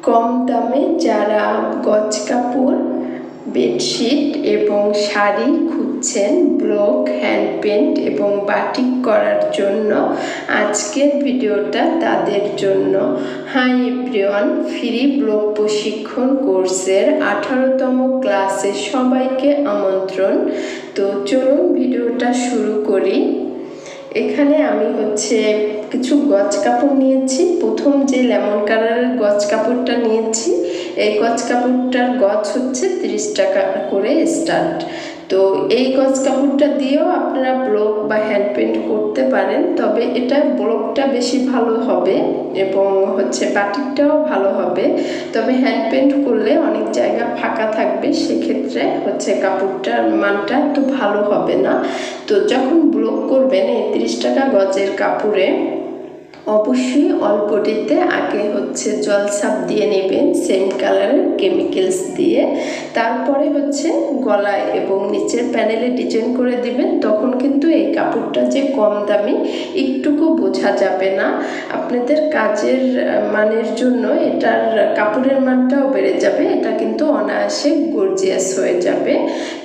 কম দামে যারা গজ কাপড়, বেডশিট এবং শাড়ি খুঁজছেন ব্লক, হ্যান্ড পেন্ট এবং বাটিক করার জন্য আজকের ভিডিওটা তাদের জন্য। হাই এভরিওয়ান, ফ্রি ব্লক প্রশিক্ষণ কোর্সের 18তম ক্লাসে সবাইকে আমন্ত্রণ। তো চলুন ভিডিওটা শুরু করি। এখানে আমি কিছু গজ কাপড় নিয়েছি। প্রথম যে লেমন কালারের গজ কাপড়টা নিয়েছি, এই গজ কাপড়টার গজ 30 টাকা করে স্টার্ট। তো এই গজ কাপড়টা দিয়েও আপনারা ব্লক বা হ্যান্ড পেন্ট করতে পারেন, তবে এটা ব্লকটা বেশি ভালো হবে এবং বাটিকটাও ভালো হবে। তবে হ্যান্ড পেন্ট করলে অনেক জায়গা ফাঁকা থাকবে, সেক্ষেত্রে কাপড়টার মানটা একটু ভালো হবে না। তো যখন ব্লক করবেন এই 30 টাকা গজের কাপড়ে অবশ্যই অল্পটিতে আগে জল ছাপ দিয়ে নেবেন সেম কালারের কেমিক্যালস দিয়ে। তারপরে গলায় এবং নিচের প্যানেলে ডিজাইন করে দিবেন। তখন কিন্তু এই কাপড়টা যে কম দামি একটুকু বোঝা যাবে না। আপনাদের কাজের মানের জন্য এটার কাপড়ের মানটাও বেড়ে যাবে। এটা কিন্তু অনায়াসে গর্জিয়াস হয়ে যাবে।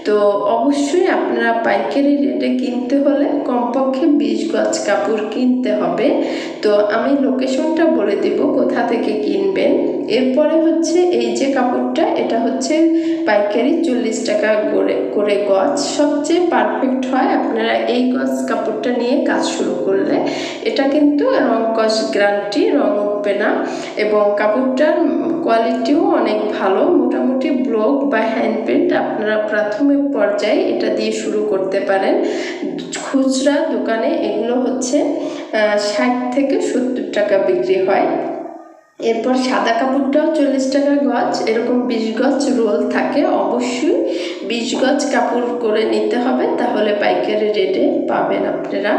তো অবশ্যই আপনারা পাইকারি রেটে কিনতে হলে কমপক্ষে 20 গজ কাপড় কিনতে হবে। তো আমি লোকেশনটা বলে দিব কোথা থেকে কিনবেন। এরপরে এই যে কাপড়টা, এটা পাইকারি 40 টাকা করে গজ। সবচেয়ে পারফেক্ট হয় আপনারা এই গজ কাপড়টা নিয়ে কাজ শুরু করলে। এটা কিন্তু রং কস গ্যারান্টি, রং উঠবে না এবং কাপড়টার কোয়ালিটিও অনেক ভালো। মোটামুটি ব্লক বা হ্যান্ড পেন্ট আপনারা প্রাথমিক পর্যায়ে এটা দিয়ে শুরু করতে পারেন। খুচরা দোকানে এগুলো 60 থেকে 70 টাকা বিক্রি হয়। এরপর সাদা কাপড়টাও 40 টাকা গজ, এরকম 20 গজ রোল থাকে। অবশ্যই 20 গজ কাপড় করে নিতে হবে, তাহলে পাইকারি রেটে পাবেন আপনারা।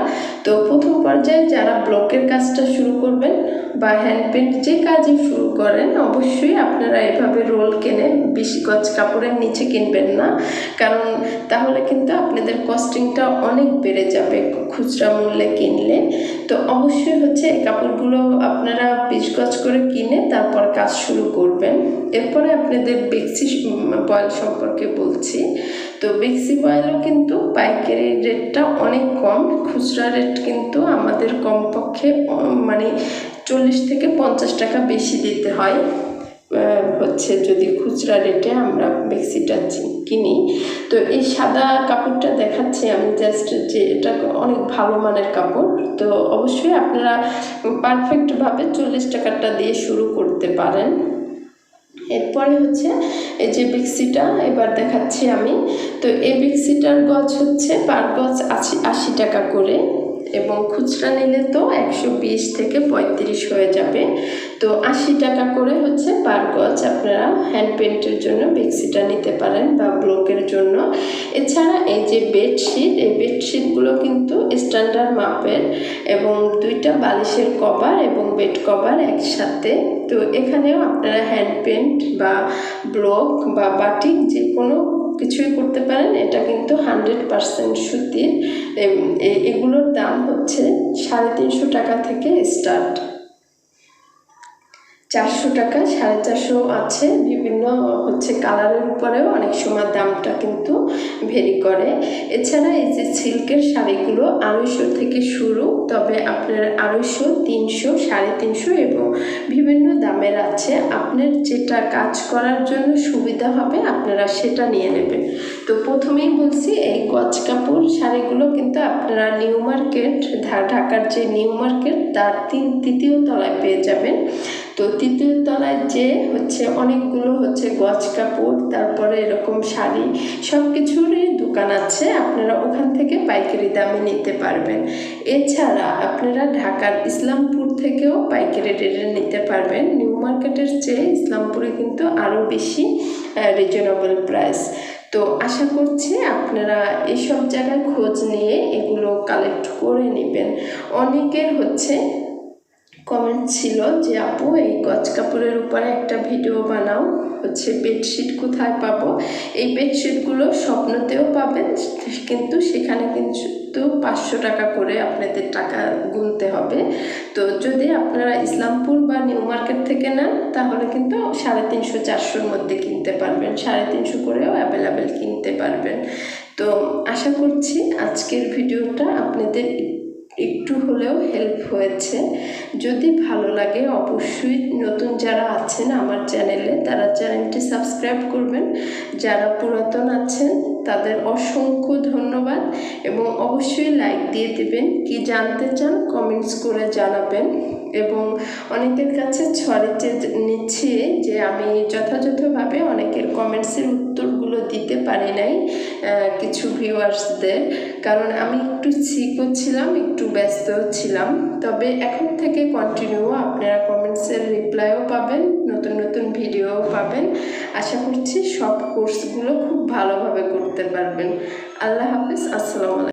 তো প্রথম পর্যায়ে যারা ব্লকের কাজটা শুরু করবেন বা হ্যান্ড পেন্ট যে কাজই শুরু করেন, অবশ্যই আপনারা এভাবে রোল কেনেন। 20 গজ কাপড়ের নিচে কিনবেন না, কারণ তাহলে কিন্তু আপনাদের কস্টিংটা অনেক বেড়ে যাবে খুচরা মূল্যে কিনলে। তো অবশ্যই এই কাপড়গুলো আপনারা 20 গজ করে কিনে তারপর কাজ শুরু করবেন। এরপরে আপনাদের বেক্সি বয়েল সম্পর্কে বলছি। তো বেক্সি বয়েলও কিন্তু পাইকারি রেটটা অনেক কম, খুচরা রেট কিন্তু আমাদের কমপক্ষে 40 থেকে 50 টাকা বেশি দিতে হয় যদি খুচরা রেটে আমরা বেক্সিটা কিনি। তো এই সাদা কাপড়টা দেখাচ্ছি আমি জাস্ট, যে এটা অনেক ভালো মানের কাপড়। তো অবশ্যই আপনারা পারফেক্টভাবে 40 টাকাটা দিয়ে শুরু করতে পারেন। এরপরে এই যে বেক্সিটা এবার দেখাচ্ছি আমি। তো এই বেক্সিটার গজ পার গজ 80 টাকা করে এবং খুচরা নিলে তো 120 থেকে 35 হয়ে যাবে। তো 80 টাকা করে পার গজ আপনারা হ্যান্ড পেন্টের জন্য বেক্সিটা নিতে পারেন বা ব্লকের জন্য। এছাড়া এই যে বেডশিট, এই বেডশিটগুলো কিন্তু স্ট্যান্ডার্ড মাপের এবং 2টা বালিশের কভার এবং বেড কভার একসাথে। তো এখানেও আপনারা হ্যান্ড পেন্ট বা ব্লক বা বাটিক যে কোনো কিছুই করতে পারেন। এটা কিন্তু 100% সুতির। এগুলোর দাম 350 টাকা থেকে স্টার্ট। 400 টাকা, 450 আছে। বিভিন্ন কালারের উপরেও অনেক সময় দামটা কিন্তু ভেরি করে। এছাড়া এই যে সিল্কের শাড়িগুলো 250 থেকে শুরু, তবে আপনার 250, 300, 350 এবং বিভিন্ন দামের আছে। আপনার যেটা কাজ করার জন্য সুবিধা হবে আপনারা সেটা নিয়ে নেবেন। তো প্রথমেই বলছি, এই গজ কাপড় শাড়িগুলো কিন্তু আপনারা নিউ মার্কেট, ঢাকার যে নিউ মার্কেট তার 3য় তলায় পেয়ে যাবেন। তো 3য় তলায় যে অনেকগুলো গজ কাপড়, তারপরে এরকম শাড়ি, সব কিছুরই দোকান আছে। আপনারা ওখান থেকে পাইকারি দামে নিতে পারবেন। এছাড়া আপনারা ঢাকার ইসলামপুর থেকেও পাইকারি রেটে নিতে পারবেন। নিউ মার্কেটের চেয়ে ইসলামপুরে কিন্তু আরও বেশি রিজনেবল প্রাইস। তো আশা করছি আপনারা এইসব জায়গায় খোঁজ নিয়ে এগুলো কালেক্ট করে নেবেন। অনেকের কমেন্ট ছিল যে আপু এই গজ কাপড়ের উপরে একটা ভিডিও বানাও, বেডশিট কোথায় পাবো। এই বেডশিটগুলো স্বপ্নতেও পাবেন, কিন্তু সেখানে কিন্তু 500 টাকা করে আপনাদের টাকা গুনতে হবে। তো যদি আপনারা ইসলামপুর বা নিউ মার্কেট থেকে নেন তাহলে কিন্তু 350-400-র মধ্যে কিনতে পারবেন, 350 করেও অ্যাভেলেবেল কিনতে পারবেন। তো আশা করছি আজকের ভিডিওটা আপনাদের একটু হলেও হেল্প হয়েছে। যদি ভালো লাগে অবশ্যই নতুন যারা আছেন আমার চ্যানেলে তারা চ্যানেলটি সাবস্ক্রাইব করবেন, যারা পুরাতন আছেন তাদের অসংখ্য ধন্যবাদ এবং অবশ্যই লাইক দিয়ে দেবেন। কি জানতে চান কমেন্টস করে জানাবেন। এবং অনেকের কাছে ছড়িয়ে নিচ্ছি যে আমি যথাযথভাবে অনেকের কমেন্টসের উত্তরগুলো দিতে পারি নাই কিছু ভিউয়ার্সদের, কারণ আমি একটু সিকও ছিলাম, একটু ব্যস্ত ছিলাম। তবে এখন থেকে কন্টিনিউ আপনারা কমেন্টসের রিপ্লাইও পাবেন, নতুন নতুন ভিডিওও পাবেন। আশা করছি সব কোর্সগুলো খুব ভালোভাবে করতে পারবেন। আল্লাহ হাফেজ, আসসালামু আলাইকুম।